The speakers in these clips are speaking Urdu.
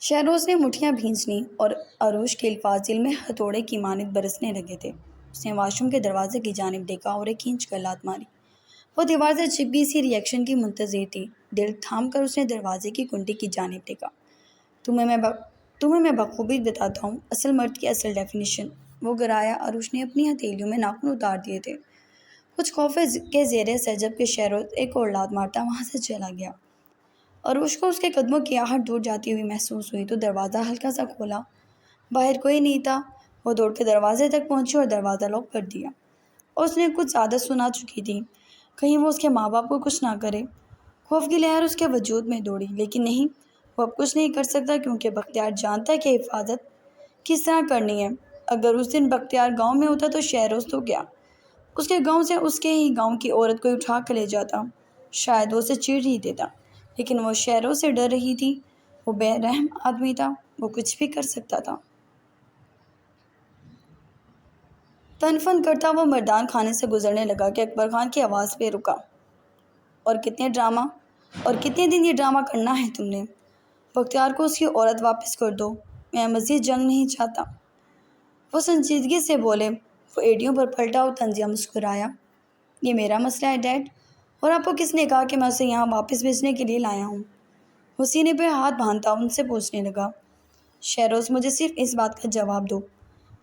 شہروز نے مٹھیاں بھینچ لیں اور عروش کے الفاظ دل میں ہتھوڑے کی مانند برسنے لگے تھے۔ اس نے واش روم کے دروازے کی جانب دیکھا اور ایک کھینچ کر لات ماری۔ وہ دیوار سے چپکی سی ریئیکشن کی منتظر تھی۔ دل تھام کر اس نے دروازے کی کنڈی کی جانب دیکھا۔ تمہیں میں بخوبی بتاتا ہوں اصل مرد کی اصل ڈیفینیشن، وہ گرایا۔ عروش نے اپنی ہتھیلیوں میں ناخن اتار دیے تھے، کچھ خوف کے زیر سے، جبکہ شہروز ایک اور لات مارتا وہاں سے چلا گیا۔ عروش کو اس کے قدموں کی آہٹ دور جاتی ہوئی محسوس ہوئی تو دروازہ ہلکا سا کھولا۔ باہر کوئی نہیں تھا۔ وہ دوڑ کے دروازے تک پہنچی اور دروازہ لاک کر دیا۔ اور اس نے کچھ زیادہ سنا چکی تھی، کہیں وہ اس کے ماں باپ کو کچھ نہ کرے۔ خوف کی لہر اس کے وجود میں دوڑی، لیکن نہیں، وہ اب کچھ نہیں کر سکتا کیونکہ بختیار جانتا ہے کہ حفاظت کس طرح کرنی ہے۔ اگر اس دن بختیار گاؤں میں ہوتا تو شہروز تو کیا، اس کے گاؤں سے اس کے ہی گاؤں کی عورت کو اٹھا کر لے جاتا۔ شاید وہ اسے چیڑ ہی دیتا، لیکن وہ شہروز سے ڈر رہی تھی۔ وہ بے رحم آدمی تھا، وہ کچھ بھی کر سکتا تھا۔ تن فن کرتا وہ مردان خانے سے گزرنے لگا کہ اکبر خان کی آواز پہ رکا۔ اور کتنے دن یہ ڈرامہ کرنا ہے تم نے؟ بختیار کو اس کی عورت واپس کر دو، میں مزید جنگ نہیں چاہتا۔ وہ سنجیدگی سے بولے۔ وہ ایڑیوں پر پلٹا اور طنزیہ مسکرایا۔ یہ میرا مسئلہ ہے ڈیڈ، اور آپ کو کس نے کہا کہ میں اسے یہاں واپس بھیجنے کے لیے لایا ہوں؟ وہ سینے پہ ہاتھ باندھتا ان سے پوچھنے لگا۔ شہروز، مجھے صرف اس بات کا جواب دو،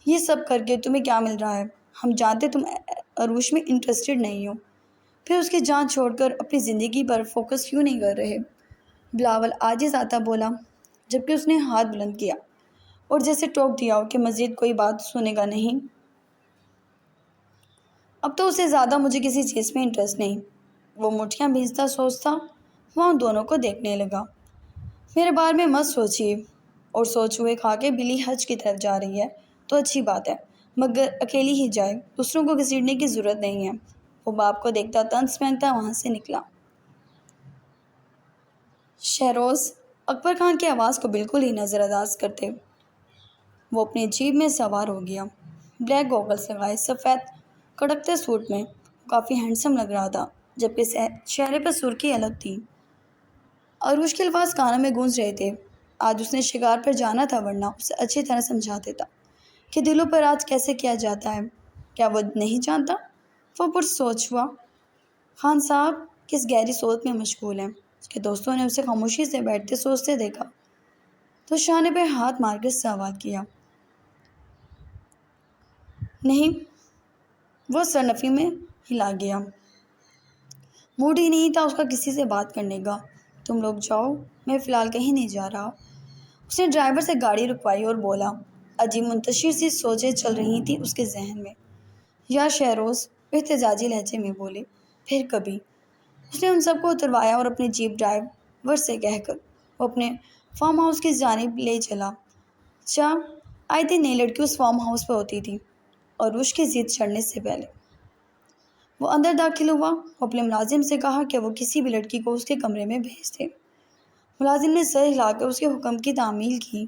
یہ سب کر کے تمہیں کیا مل رہا ہے؟ ہم جانتے تم عروش میں انٹرسٹڈ نہیں ہو، پھر اس کی جان چھوڑ کر اپنی زندگی پر فوکس کیوں نہیں کر رہے؟ بلاول عاجز آتا بولا، جبکہ اس نے ہاتھ بلند کیا اور جیسے ٹوک دیا ہو کہ مزید کوئی بات سنے گا نہیں۔ اب تو اسے زیادہ مجھے کسی چیز میں انٹرسٹ نہیں۔ وہ مٹھیاں بھیجتا سوچتا وہاں ان دونوں کو دیکھنے لگا۔ میرے بارے میں مت سوچیے، اور سوچ ہوئے کھا کے بلی حج کی طرف جا رہی ہے تو اچھی بات ہے، مگر اکیلی ہی جائے، دوسروں کو گھسیٹنے کی ضرورت نہیں ہے۔ وہ باپ کو دیکھتا طنز پھینکتا وہاں سے نکلا۔ شہروز اکبر خان کی آواز کو بالکل ہی نظر انداز کرتے وہ اپنی جیپ میں سوار ہو گیا۔ بلیک گوگلز لگائے، سفید کڑکتے سوٹ میں کافی ہینڈسم لگ رہا تھا، جبکہ چہرے پر سرخی الگ تھی۔ عروش کے الفاظ کانوں میں گونج رہے تھے۔ آج اس نے شکار پر جانا تھا، ورنہ اسے اچھی طرح سمجھا دیتا کہ دلوں پر راج کیسے کیا جاتا ہے۔ کیا وہ نہیں جانتا؟ وہ پرسوچ ہوا۔ خان صاحب کس گہری سوچ میں مشغول ہیں۔ اس کے دوستوں نے اسے خاموشی سے بیٹھتے سوچتے دیکھا تو شانے پہ ہاتھ مار کر سوال کیا۔ نہیں، وہ سرنفی میں ہلا گیا۔ موڈ ہی نہیں تھا اس کا کسی سے بات کرنے کا۔ تم لوگ جاؤ، میں فی الحال کہیں نہیں جا رہا۔ اس نے ڈرائیور سے گاڑی رکوائی اور بولا۔ عجیب منتشر سی سوچیں چل رہی تھیں اس کے ذہن میں۔ یا شہروز، وہ احتجاجی لہجے میں بولے، پھر کبھی۔ اس نے ان سب کو اتروایا اور اپنی جیپ ڈرائیور سے کہہ کر وہ اپنے فارم ہاؤس کی جانب لے چلا۔ آئے دن نئی لڑکی اس فارم ہاؤس پہ ہوتی تھی، اور عروش کی ضد چڑھنے سے پہلے وہ اندر داخل ہوا۔ وہ اپنے ملازم سے کہا کہ وہ کسی بھی لڑکی کو اس کے کمرے میں بھیج دے۔ ملازم نے سر ہلا کر اس کے حکم کی تعمیل کی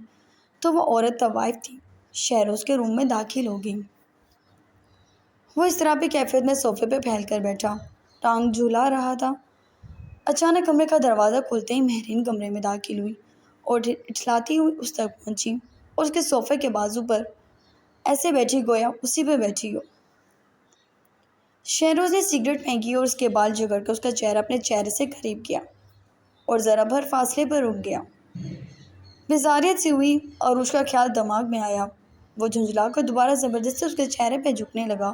تو وہ عورت طوائف تھی، شہروز کے روم میں داخل ہو گئی۔ وہ اس طرح پہ کیفیت میں صوفے پہ پھیل کر بیٹھا، ٹانگ جھولا رہا تھا۔ اچانک کمرے کا دروازہ کھلتے ہی مہرین کمرے میں داخل ہوئی اور اٹھلاتی ہوئی اس تک پہنچی اور اس کے صوفے کے بازو پر ایسے بیٹھی گویا اسی پہ بیٹھی ہو۔ شہروز نے سگریٹ پھینکی اور اس کے بال جگڑ کر اس کا چہرہ اپنے چہرے سے قریب کیا اور ذرا بھر فاصلے پر رک گیا۔ بیزاریت سی ہوئی اور اس کا خیال دماغ میں آیا۔ وہ جھنجھلا کر دوبارہ زبردستی اس کے چہرے پہ جھکنے لگا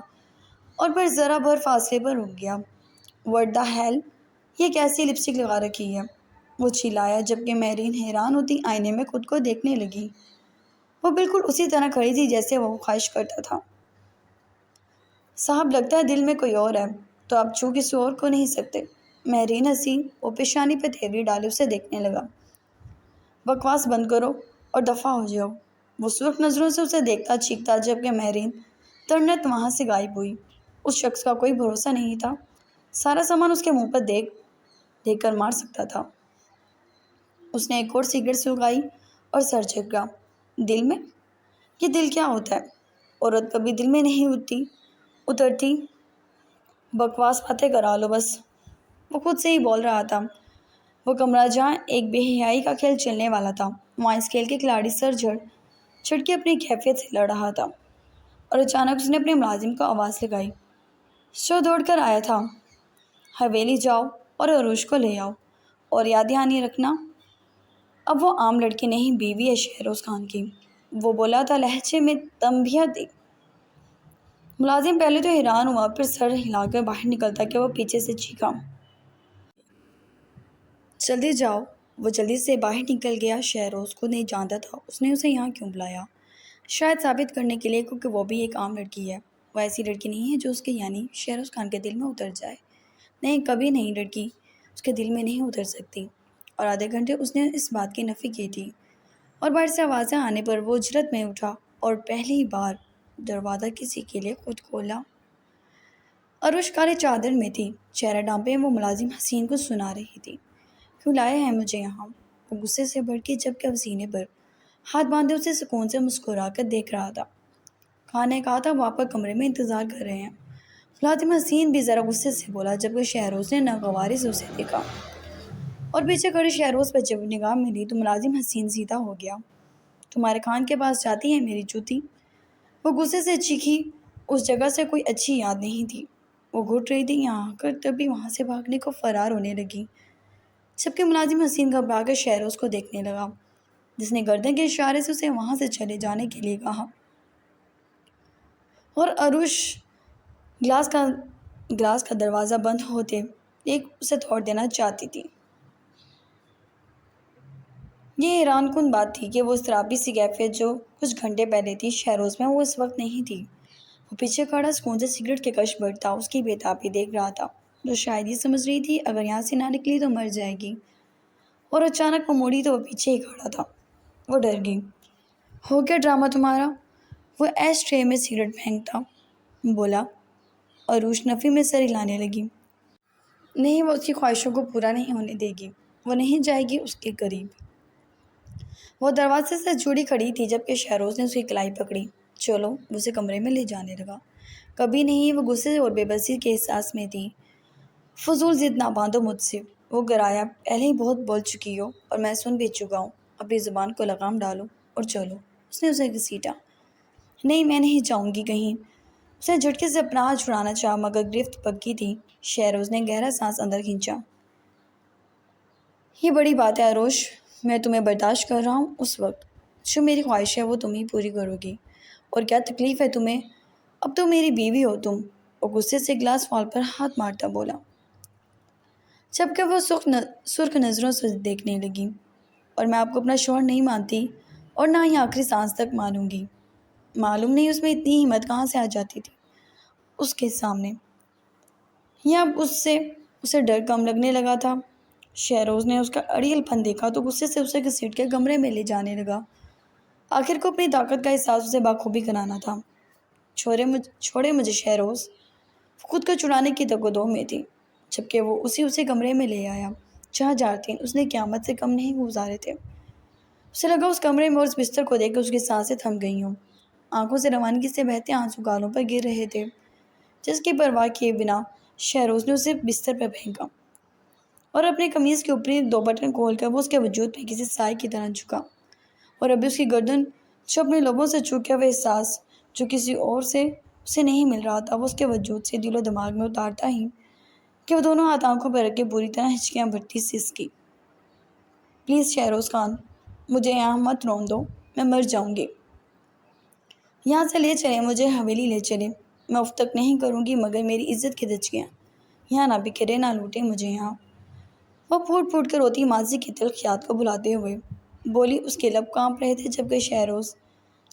اور پھر ذرا بھر فاصلے پر رک گیا۔ واٹ دا ہیل، یہ کیسی لپسٹک لگا رکھی ہے؟ وہ چلایا، جبکہ مہرین حیران ہوتی آئینے میں خود کو دیکھنے لگی۔ وہ بالکل اسی طرح کھڑی تھی جیسے وہ خواہش کرتا تھا۔ صاحب، لگتا ہے دل میں کوئی اور ہے، تو آپ چھو کسی اور کو نہیں سکتے۔ مہرین ہنسی، وہ پیشانی پہ تھیلی ڈالے اسے دیکھنے لگا۔ بکواس بند کرو اور دفع ہو جاؤ۔ وہ سرخ نظروں سے اسے دیکھتا چیختا، جبکہ مہرین ترنت وہاں سے غائب ہوئی۔ اس شخص کا کوئی بھروسہ نہیں تھا، سارا سامان اس کے منہ پر دیکھ کر مار سکتا تھا۔ اس نے ایک اور سگریٹ سلگائی اور سر جھٹکا۔ دل میں؟ یہ دل کیا ہوتا ہے؟ عورت کبھی دل میں نہیں اترتی۔ بکواس باتیں کرا لو بس۔ وہ خود سے ہی بول رہا تھا۔ وہ کمرہ جہاں ایک بے حیائی کا کھیل چلنے والا تھا وہاں اس کھیل کے کھلاڑی سر چڑھ کے اپنی کیفیت سے لڑ رہا تھا اور اچانک اس نے اپنے ملازم کو آواز لگائی جو دوڑ کر آیا تھا۔ حویلی جاؤ اور عروج کو لے آؤ، اور یاد دہانی رکھنا اب وہ عام لڑکی نہیں، بیوی ہے شہروز خان کی۔ وہ بولا تھا لہجے میں تنبیہ دی۔ ملازم پہلے تو حیران ہوا، پھر سر ہلا کر باہر نکلتا کہ وہ پیچھے سے چیخا، جلدی جاؤ۔ وہ جلدی سے باہر نکل گیا۔ شہروز خود نہیں جانتا تھا اس نے اسے یہاں کیوں بلایا، شاید ثابت کرنے کے لیے کیونکہ وہ بھی ایک عام لڑکی ہے۔ وہ ایسی لڑکی نہیں ہے جو اس کے یعنی شہروز خان کے دل میں اتر جائے، نہیں کبھی نہیں، لڑکی اس کے دل میں نہیں اتر سکتی۔ اور آدھے گھنٹے اس نے اس بات کی نفی کی تھی، اور باہر سے آوازیں آنے پر وہ جرت میں اٹھا اور پہلی بار دروازہ کسی کے لیے خود کھولا۔ عروج کالے چادر میں تھی، چہرہ ڈھانپے وہ ملازم حسین کو سنا رہی تھی، کیوں لائے ہیں مجھے یہاں؟ وہ غصے سے بھڑکی جبکہ وہ سینے پر ہاتھ باندھے اسے سکون سے مسکرا کر دیکھ رہا تھا۔ خان نے کہا تھا وہ آپ کا کمرے میں انتظار کر رہے ہیں۔ ملازم حسین بھی ذرا غصے سے بولا جبکہ شہروز نے ناگواری سے اسے دیکھا، اور پیچھے کھڑے شہروز پر جب نگاہ ملی تو ملازم حسین سیدھا ہو گیا۔ تمہارے خان کے پاس جاتی ہے میری جوتی؟ وہ غصے سے چیخی۔ اس جگہ سے کوئی اچھی یاد نہیں تھی، وہ گھٹ رہی تھی یہاں آ کر تبھی وہاں سے بھاگنے کو فرار ہونے لگی، جبکہ ملازم حسین گھبرا کر شہروز کو دیکھنے لگا جس نے گردن کے اشارے سے اسے وہاں سے چلے جانے کے لیے کہا، اور عروج گلاس کا دروازہ بند ہوتے ایک اسے توڑ دینا چاہتی تھی۔ یہ حیران کن بات تھی کہ وہ اضطرابی سی کیفیت جو کچھ گھنٹے پہلے تھی شہروز میں، وہ اس وقت نہیں تھی۔ وہ پیچھے کھڑا سکون سے سگریٹ کے کش بھرتا اس کی بے تابی دیکھ رہا تھا، جو شاید یہ سمجھ رہی تھی اگر یہاں سے نہ نکلی تو مر جائے گی۔ اور اچانک وہ مڑی تو وہ پیچھے ہی کھڑا تھا۔ وہ ڈر گئی۔ ہو گیا ڈرامہ تمہارا؟ وہ ایش ٹرے میں سگریٹ پھینکتا بولا۔ عروج نفی میں سر ہلانے لگی۔ نہیں، وہ اس کی خواہشوں کو پورا نہیں ہونے دے گی، وہ نہیں جائے گی اس کے قریب۔ وہ دروازے سے جڑی کھڑی تھی جبکہ شہروز نے اس کی کلائی پکڑی۔ چلو، وہ اسے کمرے میں لے جانے لگا۔ کبھی نہیں، وہ غصے اور بے بسی کے احساس میں تھی۔ فضول ضد نہ باندھو مجھ سے، وہ گرایا، پہلے ہی بہت بول چکی ہو اور میں سن بھی چکا ہوں، اپنی زبان کو لگام ڈالو اور چلو۔ اس نے اسے گھسیٹا۔ نہیں، میں نہیں جاؤں گی کہیں۔ اس نے جھٹکے سے اپنا ہاتھ چھڑانا چاہا مگر گرفت پکی تھی۔ شہروز نے گہرا سانس اندر کھینچا۔ یہ بڑی بات ہے عروج، میں تمہیں برداشت کر رہا ہوں، اس وقت جو میری خواہش ہے وہ تم ہی پوری کرو گی، اور کیا تکلیف ہے تمہیں؟ اب تو میری بیوی ہو تم۔ وہ غصے سے گلاس فال پر ہاتھ مارتا بولا، جبکہ وہ سرخ نظروں سے دیکھنے لگی، اور میں آپ کو اپنا شوہر نہیں مانتی اور نہ ہی آخری سانس تک مانوں گی۔ معلوم نہیں اس میں اتنی ہمت کہاں سے آ جاتی تھی اس کے سامنے، یا اب اسے ڈر کم لگنے لگا تھا۔ شہروز نے اس کا اڑیل پن دیکھا تو غصے سے اسے گھسیٹ کے کمرے میں لے جانے لگا۔ آخر کو اپنی طاقت کا احساس اسے بخوبی کرانا تھا۔ چھوڑے مجھے شہروز، وہ خود کو چھڑانے کی تگودو میں تھی جبکہ وہ اسے کمرے میں لے آیا جہاں 4 دن اس نے قیامت سے کم نہیں گزارے تھے۔ اسے لگا اس کمرے میں اور اس بستر کو دیکھ کر اس کی سانسیں تھم گئی ہوں، آنکھوں سے روانگی سے بہتے آنسو گالوں پر گر رہے تھے، جس کی پرواہ کیے بنا شہروز نے اسے بستر پر پھینکا اور اپنی قمیض کے اوپری 2 بٹن کھول کر وہ اس کے وجود پہ کسی سائے کی طرح جھکا، اور ابھی اس کی گردن جو اپنے لبوں سے چوکیا وہ احساس جو کسی اور سے اسے نہیں مل رہا تھا، وہ اس کے وجود سے دل و دماغ میں اتارتا ہی کہ وہ دونوں ہاتھ آنکھوں پر رکھ کے پوری طرح ہچکیاں بھرتی سسکی۔ پلیز شہروز خان، مجھے یہاں مت رون دو، میں مر جاؤں گی۔ یہاں سے لے چلیں، مجھے حویلی لے چلیں، میں اف تک نہیں کروں گی مگر میری عزت کی دھچکیاں یہاں نہ بکھرے نہ لوٹیں مجھے یہاں۔ وہ پھوٹ پھوٹ کر روتی ماضی کی تلخ یاد کو بھلاتے ہوئے بولی۔ اس کے لب کانپ رہے تھے جبکہ شہروز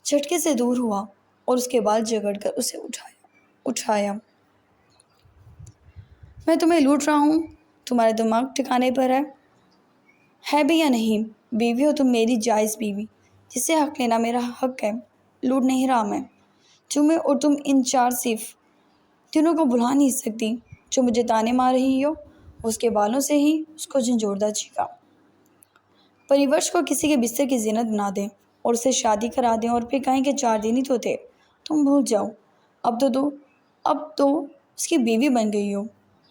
جھٹکے سے دور ہوا اور اس کے بال جگڑ کر اسے اٹھایا۔ میں تمہیں لوٹ رہا ہوں، تمہارا دماغ ٹھکانے پر ہے بھی یا نہیں؟ بیوی ہو تم، میری جائز بیوی، جسے حق لینا میرا حق ہے، لوٹ نہیں رہا میں تمہیں، اور تم ان 4 صرف دنوں کو بھلا نہیں سکتی جو مجھے تانے مار رہی ہو۔ اس کے بالوں سے ہی اس کو جھنجھوڑتا چیخا، پریورش کو کسی کے بستر کی زینت بنا دیں اور اسے شادی کرا دیں اور پھر کہیں کہ 4 دن ہی تو تھے، تم بھول جاؤ، اب تو اس کی بیوی بن گئی ہو۔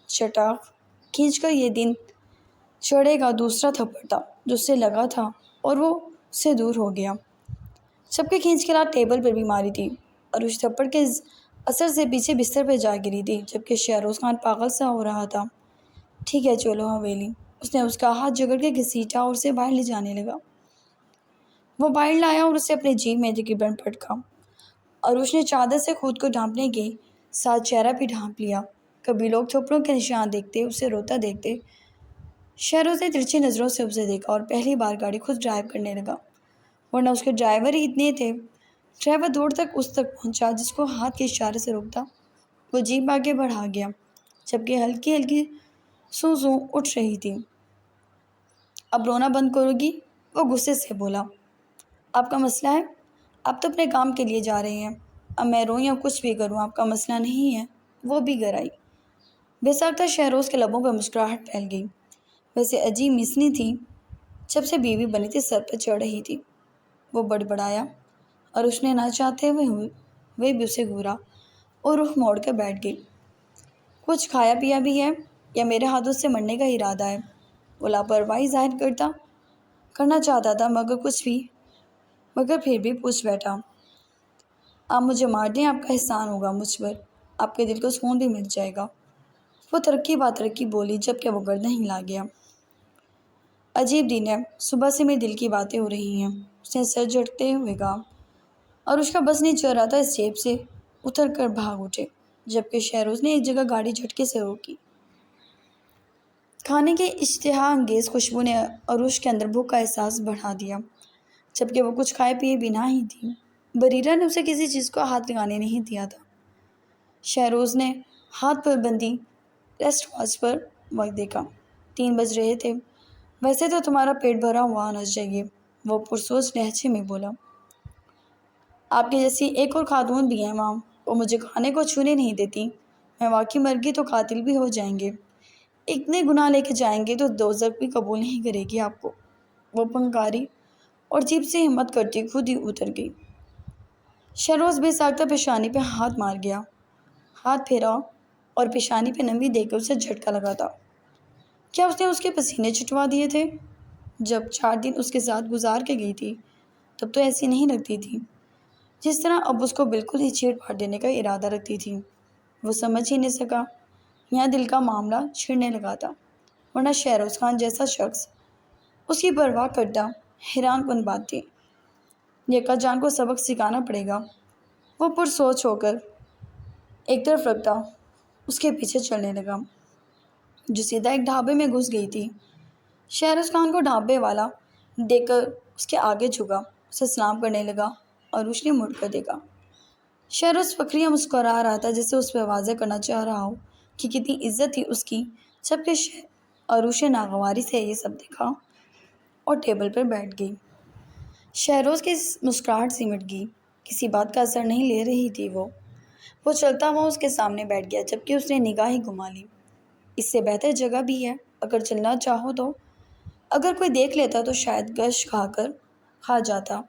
چٹاخ کھینچ کر یہ دن چڑھے گا دوسرا تھپڑ تھا جو اسے لگا تھا، اور وہ اس سے دور ہو گیا، جبکہ کھینچ کے رات ٹیبل پر بھی ماری تھی اور اس تھپڑ کے اثر سے پیچھے بستر پہ جا گری تھی، جبکہ شہروز خان پاگل سا ہو رہا تھا۔ ٹھیک ہے چلو حویلی، اس نے اس کا ہاتھ جکڑ کے گھسیٹا اور اسے باہر لے جانے لگا۔ وہ باہر لایا اور اسے اپنے جیب میں تقریباً پٹکا اور اس نے چادر سے خود کو ڈھانپنے کے ساتھ چہرہ بھی ڈھانپ لیا۔ کبھی لوگ تھپڑوں کے نشان دیکھتے اسے روتا دیکھتے۔ شہروز نے ترچھی نظروں سے اسے دیکھا اور پہلی بار گاڑی خود ڈرائیو کرنے لگا، ورنہ اس کے ڈرائیور ہی اتنے تھے۔ ڈرائیور دوڑ تک اس تک پہنچا جس کو ہاتھ کے اشارے سے روکتا۔ وہ جیپ آگے بڑھا گیا، جبکہ ہلکی ہلکی سوں سوں اٹھ رہی تھی۔ اب رونا بند کرو گی؟ وہ غصے سے بولا۔ آپ کا مسئلہ ہے؟ آپ تو اپنے کام کے لیے جا رہے ہیں، اب میں روں یا کچھ بھی کروں آپ کا مسئلہ نہیں ہے۔ وہ بھی گرائی۔ بے ساختہ شہروز کے لبوں پہ مسکراہٹ پھیل گئی۔ ویسے عجیب مسنی تھی، جب سے بیوی بنی تھی سر پہ چڑھ رہی تھی۔ وہ بڑبڑایا اور اس نے نہ چاہتے ہوئے بھی اسے گھورا اور رخ موڑ کر بیٹھ گئی۔ کچھ کھایا پیا بھی ہے یا میرے ہاتھوں سے مرنے کا ارادہ ہے؟ وہ لاپرواہی ظاہر کرنا چاہتا تھا مگر پھر بھی پوچھ بیٹھا۔ آپ مجھے مار دیں، آپ کا احسان ہوگا مجھ پر، آپ کے دل کو سکون بھی مل جائے گا۔ وہ ترقی بولی جبکہ وہ گردن ہلا گیا۔ عجیب دن ہے، صبح سے میرے دل کی باتیں ہو رہی ہیں، اس نے سر جھٹکتے ہوئے کہا، اور اس کا بس نہیں چل رہا تھا اس جیب سے اتر کر بھاگ اٹھے، جبکہ شہروز نے ایک جگہ گاڑی جھٹکے سے روکی۔ کھانے کے اشتہا انگیز خوشبو نے عروش کے اندر بھوک کا احساس بڑھا دیا، جبکہ وہ کچھ کھائے پیے بنا ہی تھی۔ بریرہ نے اسے کسی چیز کو ہاتھ لگانے نہیں دیا تھا۔ شہروز نے ہاتھ پر بندی ریسٹ واچ پر وقت دیکھا۔ 3 بج رہے تھے۔ ویسے تو تمہارا پیٹ بھرا ہوا ہونا چاہیے، وہ پرسوچ لہجے میں بولا۔ آپ کی جیسی ایک اور خاتون بھی ہیں وہاں، وہ مجھے کھانے کو چھونے نہیں دیتی، میں واقعی مر گئی تو قاتل بھی ہو جائیں گے، اتنے گناہ لے کے جائیں گے تو دوزخ بھی قبول نہیں کرے گی آپ کو۔ وہ پھنکاری اور جیب سے ہمت کرتی خود ہی اتر گئی۔ شہروز بے ساختہ پیشانی پہ ہاتھ مار گیا، ہاتھ پھیرا اور پیشانی پہ نمی دے کر اسے جھٹکا لگا تھا۔ کیا اس نے اس کے پسینے چھٹوا دیے تھے؟ جب 4 دن اس کے ساتھ گزار کے گئی تھی تب تو ایسی نہیں لگتی تھی، جس طرح اب اس کو بالکل ہی چیڑ پھاڑ دینے کا ارادہ رکھتی تھی۔ وہ سمجھ ہی نہیں سکا، یہاں دل کا معاملہ چھڑنے لگا تھا، ورنہ شہروز خان جیسا شخص اس کی پرواہ کرتا حیران کن بات تھی۔ یکا جان کو سبق سکھانا پڑے گا، وہ پرسوچ ہو کر ایک طرف رکھتا اس کے پیچھے چلنے لگا، جو سیدھا ایک ڈھابے میں گھس گئی تھی۔ شہروز خان کو ڈھابے والا دیکھ کر اس کے آگے جھکا، اسے سلام کرنے لگا اور اس نے مڑ کر دیکھا۔ شہروز فخریہ مسکرا رہا تھا، جیسے اس پہ واضح کرنا چاہ رہا ہو کہ کتنی عزت تھی اس کی، جبکہ عروش ناگواری سے یہ سب دیکھا اور ٹیبل پر بیٹھ گئی۔ شہروز کی مسکراہٹ سمٹ گئی، کسی بات کا اثر نہیں لے رہی تھی۔ وہ چلتا ہوا اس کے سامنے بیٹھ گیا، جبکہ اس نے نگاہ ہی گھما لی۔ اس سے بہتر جگہ بھی ہے اگر چلنا چاہو تو، اگر کوئی دیکھ لیتا تو شاید گش کھا جاتا۔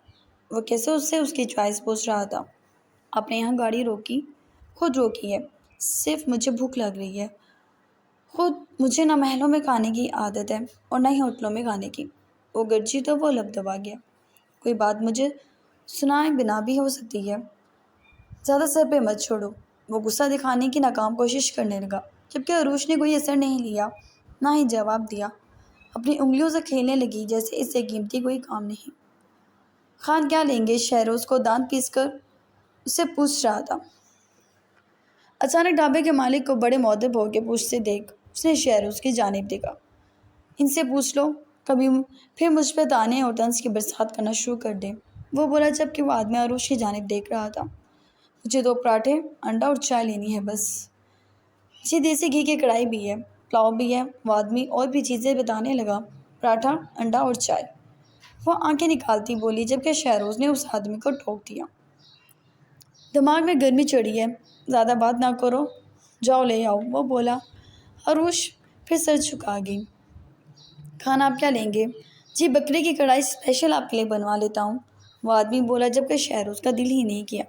وہ کیسے اس سے اس کی چوائس پوچھ رہا تھا۔ آپ نے یہاں گاڑی روکی، خود روکی ہے، صرف مجھے بھوک لگ رہی ہے، خود مجھے نہ محلوں میں کھانے کی عادت ہے اور نہ ہی ہوٹلوں میں کھانے کی۔ وہ گرجی تو وہ لب دبا گیا۔ کوئی بات مجھے سنائے بنا بھی ہو سکتی ہے، زیادہ سر پہ مت چھوڑو۔ وہ غصہ دکھانے کی ناکام کوشش کرنے لگا، جبکہ عروش نے کوئی اثر نہیں لیا، نہ ہی جواب دیا، اپنی انگلیوں سے کھیلنے لگی جیسے اس سے قیمتی کوئی کام نہیں۔ خان کیا لیں گے؟ شہروز کو دانت پیس کر اسے پوچھ رہا تھا۔ اچانک ڈھابے کے مالک کو بڑے مؤدب ہو کے پوچھتے دیکھ اس نے شہروز کی جانب دیکھا۔ ان سے پوچھ لو، کبھی پھر مجھ پہ تانے اور طنز کی برسات کرنا شروع کر دے، وہ بولا، جبکہ وہ آدمی عروش کی جانب دیکھ رہا تھا۔ مجھے 2 پراٹھے، انڈا اور چائے لینی ہے بس۔ جی دیسی گھی کی کڑھائی بھی ہے، پلاؤ بھی ہے۔ وہ آدمی اور بھی چیزیں بتانے لگا، پراٹھا، انڈا اور چائے۔ وہ آنکھیں نکالتی بولی، جبکہ شہروز نے اس آدمی کو ٹوک دیا۔ دماغ میں گرمی چڑھی ہے، زیادہ بات نہ کرو، جاؤ لے آؤ، وہ بولا۔ عروش پھر سر جھکا گئی۔ کھانا آپ کیا لیں گے؟ جی بکرے کی کڑھائی اسپیشل آپ کے لیے بنوا لیتا ہوں، وہ آدمی بولا، جبکہ شہروز کا دل ہی نہیں کیا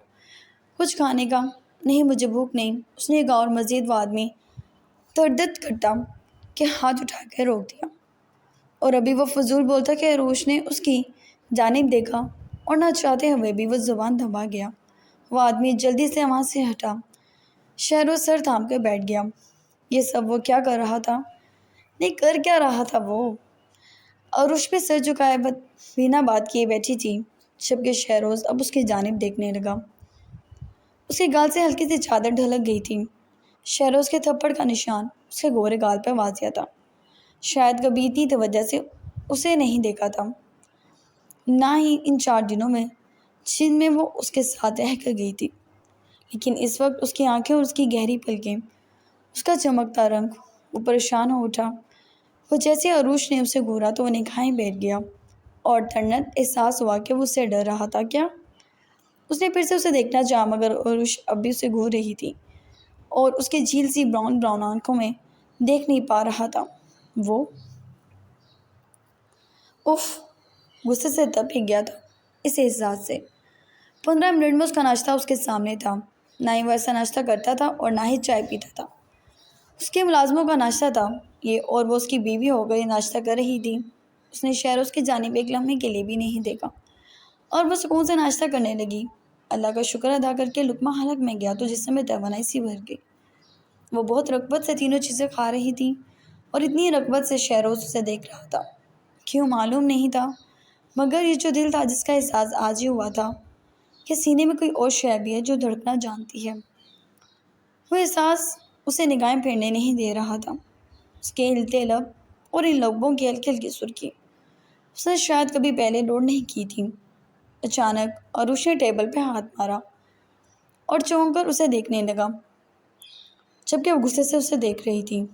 کچھ کھانے کا۔ نہیں مجھے بھوک نہیں، اس نے کہا، اور مزید وہ آدمی تردد کرتا کہ ہاتھ اٹھا کر روک دیا، اور ابھی وہ فضول بولتا کہ عروش نے اس کی جانب دیکھا اور نہ چاہتے ہوئے بھی وہ زبان دبا گیا۔ وہ آدمی جلدی سے وہاں سے ہٹا۔ شہروز سر تھام کر بیٹھ گیا۔ یہ سب وہ کیا کر رہا تھا؟ نہیں، کر کیا رہا تھا وہ؟ عروش پہ سر جھکائے بنا بات کیے بیٹھی تھی، جبکہ شہروز اب اس کی جانب دیکھنے لگا۔ اس کے گال سے ہلکی سی چادر ڈھلک گئی تھی۔ شہروز کے تھپڑ کا نشان اس کے گورے گال پر واضح تھا۔ شاید کبھی اتنی توجہ سے اسے نہیں دیکھا تھا، نہ ہی ان 4 دنوں میں جن میں وہ اس کے ساتھ رہ کر گئی تھی، لیکن اس وقت اس کی آنکھیں اور اس کی گہری پلکیں، اس کا چمکتا رنگ، وہ پریشان ہو اٹھا۔ وہ جیسے عروش نے اسے گھورا تو وہ نگاہیں بیٹھ گیا اور تڑنت احساس ہوا کہ وہ اس سے ڈر رہا تھا کیا؟ اس نے پھر سے اسے دیکھنا چاہا، مگر عروش اب بھی اسے گھور رہی تھی اور اس کے جھیل سی براؤن آنکھوں میں دیکھ نہیں پا رہا تھا۔ وہ اف غصے سے تپ ہی گیا تھا اس احساس سے۔ 15 منٹ میں اس کا ناشتہ اس کے سامنے تھا۔ نہ ہی وہ ایسا ناشتہ کرتا تھا اور نہ ہی چائے پیتا تھا۔ اس کے ملازموں کا ناشتہ تھا یہ، اور وہ اس کی بیوی ہو گئی ناشتہ کر رہی تھی۔ اس نے شہروز کی جانب ایک لمحے کے لیے بھی نہیں دیکھا اور وہ سکون سے ناشتہ کرنے لگی۔ اللہ کا شکر ادا کر کے لقمہ حلق میں گیا تو جسم میں توانائی سی بھر گئی۔ وہ بہت رغبت سے تینوں چیزیں کھا رہی تھی اور اتنی رغبت سے شہروز اسے دیکھ رہا تھا، کیوں معلوم نہیں تھا، مگر یہ جو دل تھا جس کا احساس آج ہی ہوا تھا کہ سینے میں کوئی اور شے بھی ہے جو دھڑکنا جانتی ہے، وہ احساس اسے نگاہیں پھیرنے نہیں دے رہا تھا۔ اس کے ہلتے لب اور ان لبوں کی ہلکی ہلکی سرخی اس نے شاید کبھی پہلے نوٹ نہیں کی تھی۔ اچانک عروش نے ٹیبل پہ ہاتھ مارا اور چونک کر اسے دیکھنے لگا، جبکہ وہ غصے سے اسے دیکھ رہی تھی۔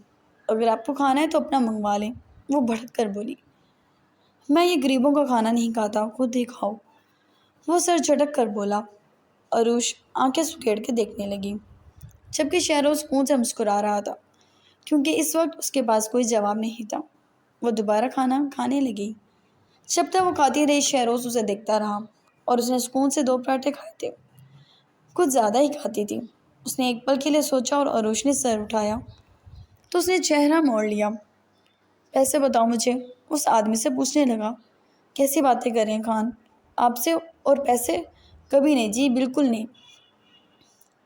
اگر آپ کو کھانا ہے تو اپنا منگوا لیں، وہ بھڑک کر بولی۔ میں یہ غریبوں کا کھانا نہیں کھاتا، خود ہی کھاؤ، وہ سر جھٹک کر بولا۔ عروش آنکھیں سکیڑ کے دیکھنے لگی، جبکہ شہروز خون سے مسکرا رہا تھا، کیونکہ اس وقت اس کے پاس کوئی جواب نہیں تھا۔ وہ دوبارہ کھانا کھانے لگی۔ جب تک وہ کھاتی رہی شہروز اسے دیکھتا رہا، اور اس نے سکون سے 2 پراٹھے کھائے تھے، کچھ زیادہ ہی کھاتی تھی۔ اس نے ایک پل کے لیے سوچا اور عروش نے سر اٹھایا تو اس نے چہرہ موڑ لیا۔ پیسے بتاؤ مجھے، اس آدمی سے پوچھنے لگا۔ کیسی باتیں کر رہے ہیں خان، آپ سے اور پیسے؟ کبھی نہیں جی، بالکل نہیں۔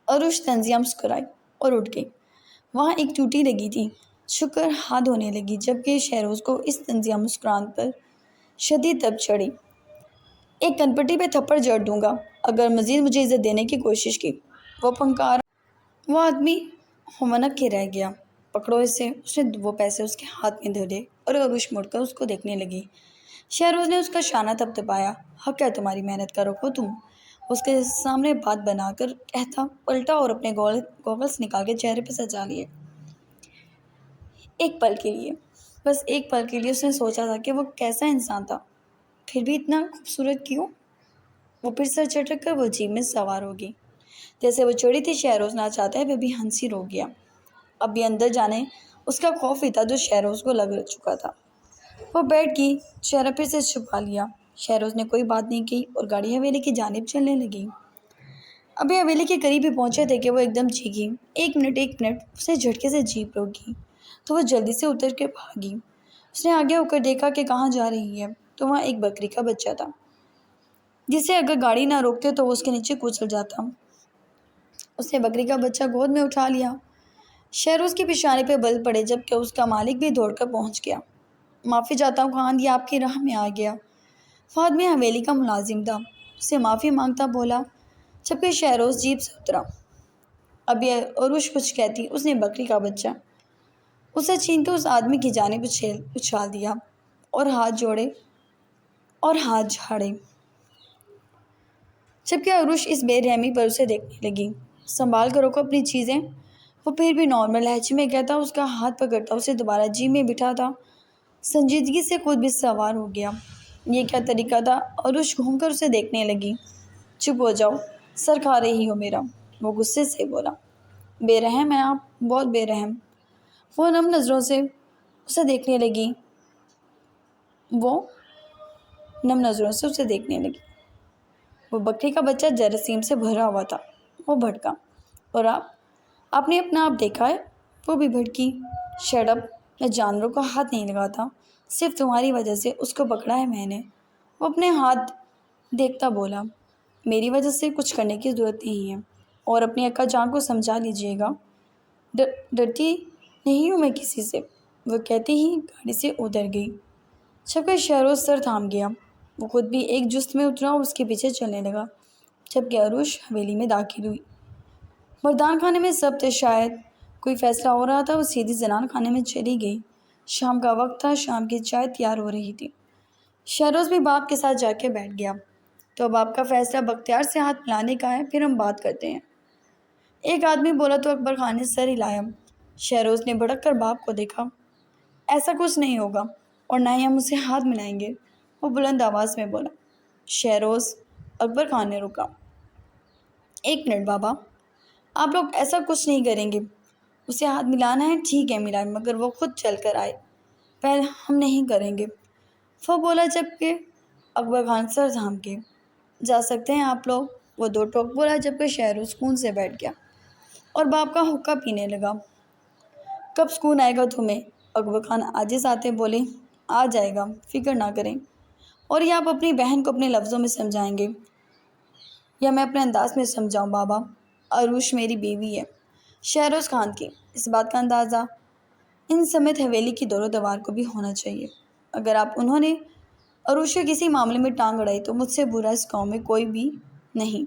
عروش تنزیہ مسکرائی اور اٹھ گئی۔ وہاں ایک ٹوٹی لگی تھی، جھک کر ہاتھ دھونے لگی، جبکہ شہروز کو اس تنزیہ مسکراہٹ پر شدید تپ چڑھی۔ ایک کنپٹی پہ تھپڑ جڑ دوں گا اگر مزید مجھے عزت دینے کی کوشش کی، وہ پھنکارا۔ وہ آدمی ہونک کے رہ گیا۔ پکڑو اسے، اس نے وہ پیسے اس کے ہاتھ میں دھرے اور عروش مڑ کر اس کو دیکھنے لگی۔ شہروز نے اس کا شانہ تھپتھپایا۔ حق ہے تمہاری محنت کا، رکھو تم، اس کے سامنے بات بنا کر کہتا پلٹا اور اپنے گوگلز نکال کے چہرے پہ سجا لیے۔ ایک پل کے لیے، بس ایک پل کے لیے اس نے سوچا تھا کہ وہ کیسا انسان تھا، پھر بھی اتنا خوبصورت کیوں؟ وہ پھر سر چٹک کر وہ جیپ میں سوار ہوگی۔ جیسے وہ چڑھی تھی، شہروز نہ چاہتا ہے وہ بھی ہنسی رو گیا۔ اب بھی اندر جانے اس کا خوف ہی تھا جو شہروز کو لگ چکا تھا۔ وہ بیٹھ گئی، چہرہ پھر سے چھپا لیا۔ شہروز نے کوئی بات نہیں کی اور گاڑی حویلی کی جانب چلنے لگی۔ ابھی حویلی کے قریب ہی پہنچے تھے کہ وہ ایک دم چیخی، ایک منٹ، اس نے جھٹکے سے جیپ روک گئی تو وہ جلدی سے اتر کے بھاگی۔ اس نے آگے ہو کر دیکھا کہ کہاں جا رہی ہے تو وہاں ایک بکری کا بچہ تھا، جسے اگر گاڑی نہ روکتے تو وہ اس کے نیچے کچل جاتا۔ اس نے بکری کا بچہ گود میں اٹھا لیا۔ شہروز کی پیشانی پہ بل پڑے، جبکہ اس کا مالک بھی دوڑ کر پہنچ گیا۔ معافی چاہتا ہوں خان، یہ آپ کی راہ میں آ گیا۔ فہد میں حویلی کا ملازم تھا، اسے معافی مانگتا بولا، جبکہ شہروز جیپ سے اترا۔ ابھی عروش کچھ کہتی، اس نے بکری کا بچہ اسے چھین کر اس آدمی کی جانب اچھال دیا اور ہاتھ جوڑے اور ہاتھ جھاڑے، جبکہ عروش اس بے رحمی پر اسے دیکھنے لگی۔ سنبھال کر رکھو اپنی چیزیں، وہ پھر بھی نارمل لہجے میں کہتا، اس کا ہاتھ پکڑتا اسے دوبارہ جیپ میں بٹھاتا۔ سنجیدگی سے خود بھی سوار ہو گیا۔ یہ کیا طریقہ تھا؟ عروش گھوم کر اسے دیکھنے لگی۔ چپ ہو جاؤ، سر کھا رہی ہو میرا، وہ غصے سے بولا۔ بے رحم ہیں آپ، بہت بے رحم۔ وہ نم نظروں سے اسے دیکھنے لگی۔ وہ بکری کا بچہ جراثیم سے بھرا ہوا تھا۔ وہ بھڑکا، اور آپ نے اپنا آپ دیکھا ہے؟ وہ بھی بھڑکی۔ شٹ اپ، میں جانوروں کا ہاتھ نہیں لگاتا، صرف تمہاری وجہ سے اس کو پکڑا ہے میں نے، وہ اپنے ہاتھ دیکھتا بولا، میری وجہ سے کچھ کرنے کی ضرورت نہیں ہے، اور اپنی اکا جان کو سمجھا لیجیے گا، ڈرتی نہیں ہوں میں کسی سے، وہ کہتے ہی گاڑی سے اتر گئی۔ جبکہ شہروز سر تھام گیا، وہ خود بھی ایک جست میں اترا اور اس کے پیچھے چلنے لگا، جبکہ عروش حویلی میں داخل ہوئی۔ مردان خانے میں سب تھے، شاید کوئی فیصلہ ہو رہا تھا۔ وہ سیدھی زنان خانے میں چلی گئی۔ شام کا وقت تھا، شام کی چائے تیار ہو رہی تھی۔ شہروز بھی باپ کے ساتھ جا کے بیٹھ گیا۔ تو اب آپ کا فیصلہ بختیار سے ہاتھ ملانے کا ہے، پھر ہم بات کرتے ہیں، ایک آدمی بولا تو اکبر خان نے سر ہلایا۔ شہروز نے بھڑک کر باپ کو دیکھا۔ ایسا کچھ نہیں ہوگا، اور نہ ہی ہم اسے ہاتھ ملائیں گے، وہ بلند آواز میں بولا۔ شہروز، اکبر خان نے روکا۔ ایک منٹ بابا، آپ لوگ ایسا کچھ نہیں کریں گے، اسے ہاتھ ملانا ہے ٹھیک ہے ملائیں، مگر وہ خود چل کر آئے، پہلے ہم نہیں کریں گے، وہ بولا، جبکہ اکبر خان سر تھام کے۔ جا سکتے ہیں آپ لوگ، وہ دو ٹوک بولا، جبکہ شہروز سکون سے بیٹھ گیا اور باپ کا حقہ پینے لگا۔ کب سکون آئے گا تمہیں؟ اکبر خان عاجز آتے بولے، آ جائے گا، فکر نہ کریں، اور یہ آپ اپنی بہن کو اپنے لفظوں میں سمجھائیں گے یا میں اپنے انداز میں سمجھاؤں؟ بابا، عروش میری بیوی ہے، شہروز خان کی، اس بات کا اندازہ ان سمیت حویلی کی دور و دوار کو بھی ہونا چاہیے۔ اگر آپ انہوں نے عروش کے کسی معاملے میں ٹانگ اڑائی تو مجھ سے برا اس گاؤں میں کوئی بھی نہیں۔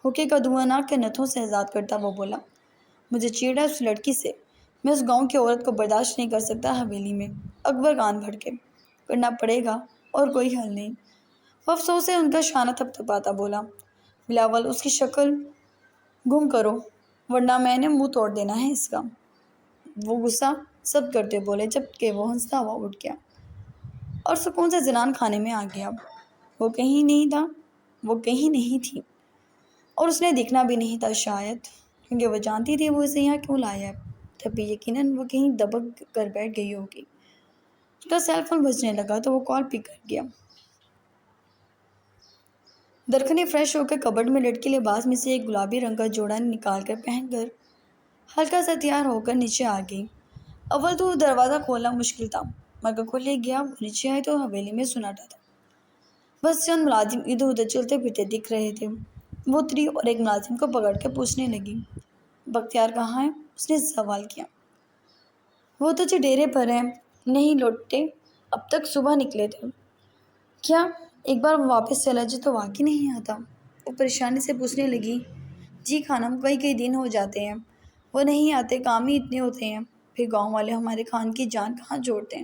ہوکے کا دھواں ناک کے نتھوں سے آزاد کرتا وہ بولا، مجھے چیڑ ہے اس لڑکی سے، میں اس گاؤں کی عورت کو برداشت نہیں کر سکتا حویلی میں۔ اکبر خان بھڑکے، کرنا پڑے گا اور کوئی حل نہیں۔ وہ افسوس سے ان کا شانہ تھپتھپاتا بولا، بلاول اس کی شکل گم کرو ورنہ میں نے منہ توڑ دینا ہے اس کا۔ وہ غصہ سب کرتے بولے، جبکہ وہ ہنستا ہوا اٹھ گیا اور سکون سے زنان خانے میں آ گیا۔ وہ کہیں نہیں تھا، وہ کہیں نہیں تھی، اور اس نے دکھنا بھی نہیں تھا، شاید کیونکہ وہ جانتی تھی وہ اسے یہاں کیوں لایا ہے، تب بھی یقیناً وہ کہیں دبک کر بیٹھ گئی ہوگی۔ اس کا سیل فون بجنے لگا تو وہ کال پک کر گیا۔ درخنے فریش ہو کر کبرڈ میں لٹکی لباس میں سے ایک گلابی رنگ کا جوڑا نکال کر پہن کر ہلکا سا تیار ہو کر نیچے آ گئی۔ اول تو دروازہ کھولنا مشکل تھا، مگر کھل ہی گیا۔ وہ نیچے آئے تو حویلی میں سناٹا تھا، بس چند ملازم ادھر ادھر چلتے پھرتے دکھ رہے تھے۔ وہ اتری اور ایک ملازم کو پکڑ کے پوچھنے لگی، بختیار کہاں ہے؟ اس نے سوال کیا۔ وہ تو ڈیرے پر ہے، نہیں لوٹے، اب تک صبح نکلے تھے۔ کیا ایک بار وہ واپس چلا جائے تو واقعی نہیں آتا؟ وہ پریشانی سے پوچھنے لگی۔ جی خانم، کئی دن ہو جاتے ہیں وہ نہیں آتے، کام ہی اتنے ہوتے ہیں، پھر گاؤں والے ہمارے خان کی جان کہاں جوڑتے ہیں،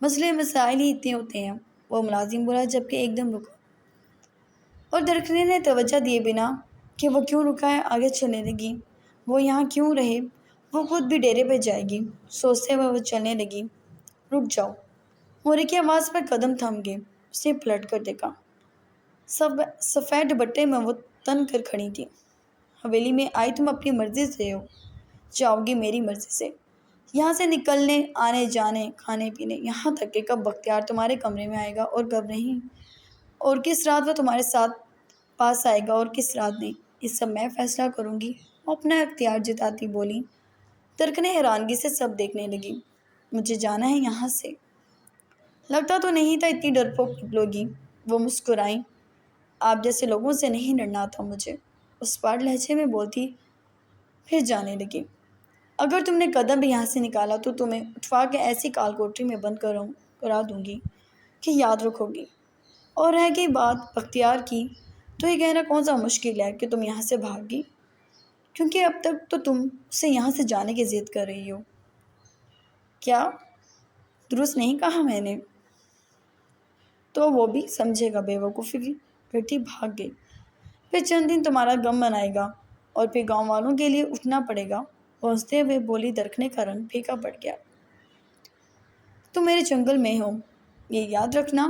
مسئلے مسائل ہی اتنے ہوتے ہیں، وہ ملازم بولا، جبکہ ایک دم رکا، اور درخنے نے توجہ دیے بنا کہ وہ کیوں رکا ہے آگے چلنے لگی۔ وہ یہاں کیوں رہے، وہ خود بھی ڈیرے پہ جائے گی، سوچتے ہوئے وہ چلنے لگی۔ رک جاؤ، مورے کی آواز پر قدم تھم گئے۔ اس نے پلٹ کر دیکھا، سفید دوپٹے میں وہ تن کر کھڑی تھی۔ حویلی میں آئی تم اپنی مرضی سے ہو، جاؤ گی میری مرضی سے، یہاں سے نکلنے آنے جانے کھانے پینے، یہاں تک کہ کب بختیار تمہارے کمرے میں آئے گا اور کب نہیں، اور کس رات وہ تمہارے ساتھ پاس آئے گا اور کس رات نہیں، یہ سب میں فیصلہ کروں گی، وہ اپنا اختیار جتاتی بولی۔ درخنے حیرانگی سے سب دیکھنے لگی۔ مجھے جانا ہے یہاں سے، لگتا تو نہیں تھا اتنی ڈرپوک نکلوگی، وہ مسکرائیں، آپ جیسے لوگوں سے نہیں لڑنا آتا مجھے، اس پاٹ لہجے میں بولتی، پھر جانے لگی۔ اگر تم نے قدم بھی یہاں سے نکالا تو تمہیں اٹھوا کے ایسی کال کوٹری میں بند کرا دوں گی کہ یاد رکھو گی، اور رہ گئی بات بختیار کی، تو یہ کہنا کون سا مشکل ہے کہ تم یہاں سے بھاگی، کیونکہ اب تک تو تم اسے یہاں سے جانے کی ضد کر رہی ہو۔ کیا درست نہیں کہا میں نے؟ تو وہ بھی سمجھے گا، بے وقوفی کرتی بھاگ گئی، پھر چند دن تمہارا غم منائے گا اور پھر گاؤں والوں کے لیے اٹھنا پڑے گا، پہنچتے ہوئے بولی۔ درخنے کا رنگ پھیکا پڑ گیا۔ تم میرے جنگل میں ہو، یہ یاد رکھنا،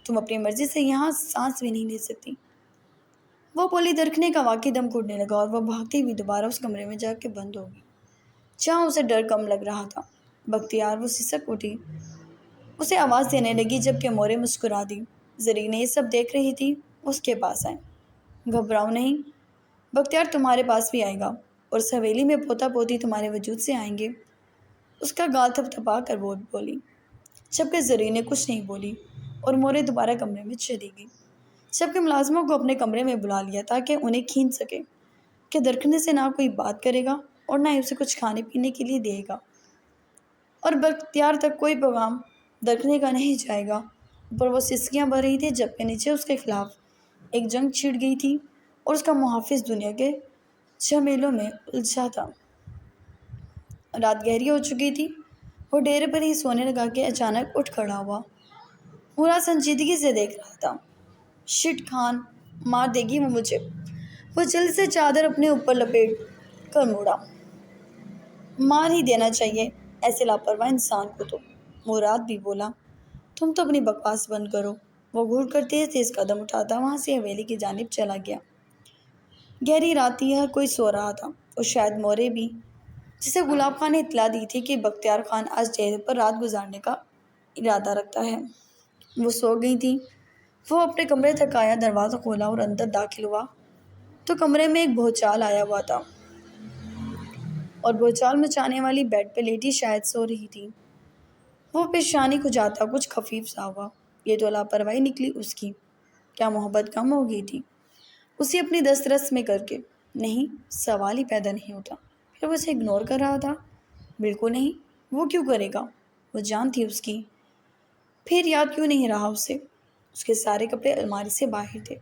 تم اپنی مرضی سے یہاں سانس بھی نہیں لے سکتی، وہ بولی۔ درخنے کا واقعی دم گھٹنے لگا اور وہ بھاگتی ہوئی دوبارہ اس کمرے میں جا کے بند ہو گئی جہاں اسے ڈر کم لگ رہا تھا۔ بختیار، وہ سسک اٹھی، اسے آواز دینے لگی، جبکہ مورے مسکرا دی۔ زرینہ یہ سب دیکھ رہی تھی، اس کے پاس آئے۔ گھبراؤ نہیں، بختیار تمہارے پاس بھی آئے گا، اور اس حویلی میں پوتا پوتی تمہارے وجود سے آئیں گے، اس کا گال تھپ تھپا کر وہ بولی، جبکہ زرینہ کچھ نہیں بولی۔ اور مورے دوبارہ کمرے میں چلی گئی، جبکہ ملازموں کو اپنے کمرے میں بلا لیا تاکہ انہیں کھینچ سکے کہ درکھنے سے نہ کوئی بات کرے گا اور نہ ہی اسے کچھ کھانے پینے کے لیے دے گا، اور بختیار تک کوئی پیغام درکھنے کا نہیں جائے گا۔ اوپر وہ سسکیاں بھر رہی تھی جبکہ نیچے اس کے خلاف ایک جنگ چھڑ گئی تھی اور اس کا محافظ دنیا کے جھمیلوں میں الجھا تھا۔ رات گہری ہو چکی تھی، وہ ڈیرے پر ہی سونے لگا کہ اچانک اٹھ کھڑا ہوا۔ پورا سنجیدگی سے دیکھ رہا تھا۔ شٹ خان، مار دے گی وہ مجھے۔ وہ جلد سے چادر اپنے اوپر لپیٹ کر موڑا۔ مار ہی دینا چاہیے ایسے لاپرواہ انسان کو تو۔ مراد بھی بولا، تم تو اپنی بکواس بند کرو۔ وہ گھوڑ کر تیز تیز قدم اٹھاتا وہاں سے حویلی کی جانب چلا گیا۔ گہری رات تھی، ہر کوئی سو رہا تھا اور شاید مورے بھی، جسے گلاب خان نے اطلاع دی تھی کہ بختیار خان آج ڈیرے پر رات گزارنے کا ارادہ رکھتا ہے، وہ سو گئی تھی۔ وہ اپنے کمرے تک آیا، دروازہ کھولا اور اندر داخل ہوا تو کمرے میں ایک بھوچال آیا ہوا تھا اور بھوچال مچانے والی بیڈ پہ لیٹی شاید سو رہی تھی۔ وہ پیشانی کھجاتا کچھ خفیف سا ہوا۔ یہ تو لاپرواہی نکلی اس کی، کیا محبت کم ہو گئی تھی اسے اپنی دست رس میں کر کے؟ نہیں، سوال ہی پیدا نہیں ہوتا۔ پھر وہ اسے اگنور کر رہا تھا؟ بالکل نہیں، وہ کیوں کرے گا؟ وہ جان تھی اس کی۔ پھر یاد کیوں نہیں رہا اسے؟ اس کے سارے کپڑے الماری سے باہر تھے،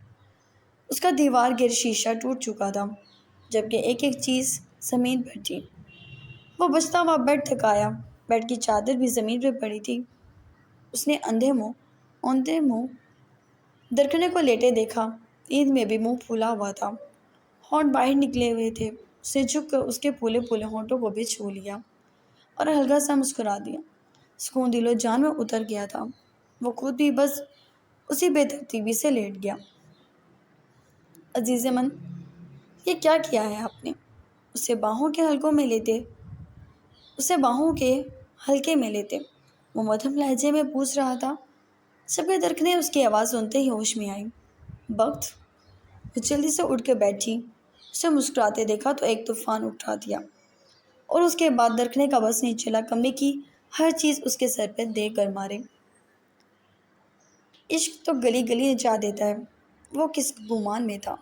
اس کا دیوار گر شیشہ ٹوٹ چکا تھا، جبکہ ایک ایک چیز زمین پر تھی۔ وہ بچتا ہوا بیڈ تک آیا، بیڈ کی چادر بھی زمین پہ پڑی تھی۔ اس نے اوندھے منہ درکھنے کو لیٹے دیکھا، نیند میں بھی منہ پھولا ہوا تھا، ہونٹ باہر نکلے ہوئے تھے۔ اس نے جھک کر اس کے پھولے پھولے ہونٹوں کو بھی چھو لیا اور ہلکا سا مسکرا دیا۔ سکون دل و جان میں اتر گیا تھا۔ وہ خود بھی بس اسی بے ترتیبی سے لیٹ گیا۔ عزیز من، یہ کیا کیا ہے آپ نے؟ اسے باہوں کے ہلکے میں لیتے وہ مدھم لہجے میں پوچھ رہا تھا، جبکہ درکھنے اس کی آواز سنتے ہی ہوش میں آئی۔ بخت؟ وہ جلدی سے اٹھ کے بیٹھی، اسے مسکراتے دیکھا تو ایک طوفان اٹھا دیا اور اس کے بعد درکھنے کا بس نہیں چلا کمرے کی ہر چیز اس کے سر پہ دے کر مارے۔ عشق تو گلی گلی جا دیتا ہے، وہ کس گمان میں تھا۔